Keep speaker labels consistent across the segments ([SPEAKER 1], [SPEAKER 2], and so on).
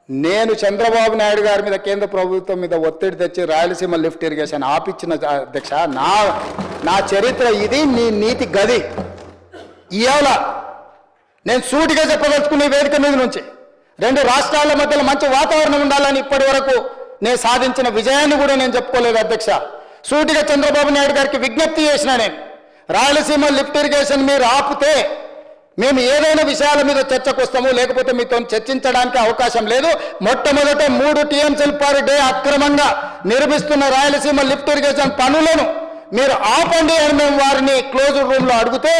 [SPEAKER 1] నేను చంద్రబాబు నాయుడు గారి మీద కేంద్ర ప్రభుత్వం మీద ఒత్తిడి తెచ్చి రాయలసీమ లిఫ్ట్ ఇరిగేషన్ ఆపిచ్చిన అధ్యక్ష నా చరిత్ర ఇది, నీ నీతి గది. ఇవాళ నేను సూటిగా చెప్పదలుచుకున్న వేదిక మీద నుంచి రెండు రాష్ట్రాల మధ్యలో మంచి వాతావరణం ఉండాలని ఇప్పటి వరకు నేను సాధించిన విజయాన్ని కూడా నేను చెప్పుకోలేదు అధ్యక్ష. సూటిగా చంద్రబాబు నాయుడు గారికి విజ్ఞప్తి చేసిన నేను, రాయలసీమ లిఫ్ట్ ఇరిగేషన్ మీరు ఆపితే మేము ఏదైనా విషయాల మీద చర్చకు వస్తాము, లేకపోతే మీతో చర్చించడానికి అవకాశం లేదు. మొట్టమొదట 3 టీఎంసీల పర్ డే అక్రమంగా నిర్మిస్తున్న రాయలసీమ లిఫ్ట్ ఇరిగేషన్ పనులను మీరు ఆపండి అని మేము వారిని క్లోజ్డ్ రూమ్లో అడిగితే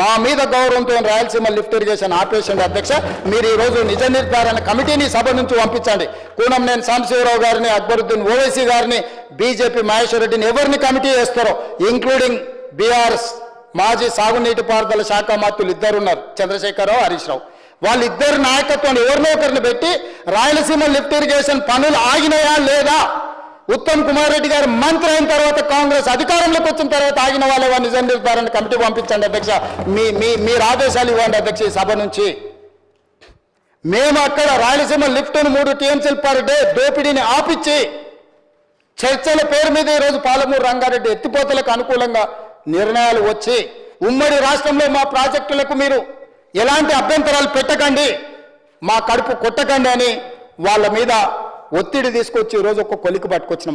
[SPEAKER 1] మా మీద గౌరవంతో రాయలసీమ లిఫ్ట్ ఇరిగేషన్ ఆపేసింది అధ్యక్ష. మీరు ఈరోజు నిజ నిర్ధారణ కమిటీని సభ నుంచి పంపించండి. కూనంనేని సాంబశివరావు గారిని, అక్బరుద్దీన్ ఓవైసీ గారిని, బీజేపీ మహేశ్వర్ రెడ్డిని ఎవరిని కమిటీ చేస్తారో, ఇంక్లూడింగ్ బీఆర్ఎస్ మాజీ సాగునీటి పారుదల శాఖ మంత్రులు ఇద్దరు ఉన్నారు, చంద్రశేఖరరావు, హరీష్ రావు. వాళ్ళిద్దరు నాయకత్వాన్ని ఎవరినో ఒకరిని పెట్టి రాయలసీమ లిఫ్ట్ ఇరిగేషన్ పనులు ఆగినాయా లేదా, ఉత్తమ్ కుమార్ రెడ్డి గారు మంత్రి అయిన తర్వాత కాంగ్రెస్ అధికారంలోకి వచ్చిన తర్వాత ఆగిన వాళ్ళ నిజ నిర్ధారణ కమిటీ పంపించండి అధ్యక్ష. మీరు ఆదేశాలు ఇవ్వండి అధ్యక్ష. ఈ సభ నుంచి మేము అక్కడ రాయలసీమ లిఫ్ట్ను 3 టీఎంసీల పర్ డే దోపిడీని ఆపిచ్చి చర్చల పేరు మీద ఈరోజు పాలమూరు రంగారెడ్డి ఎత్తిపోతలకు అనుకూలంగా నిర్ణయాలు వచ్చి ఉమ్మడి రాష్ట్రంలో మా ప్రాజెక్టులకు మీరు ఎలాంటి అభ్యంతరాలు పెట్టకండి, మా కడుపు కొట్టకండి అని వాళ్ళ మీద ఒత్తిడి తీసుకొచ్చి ఈరోజు ఒక కొలికి పట్టుకొచ్చిన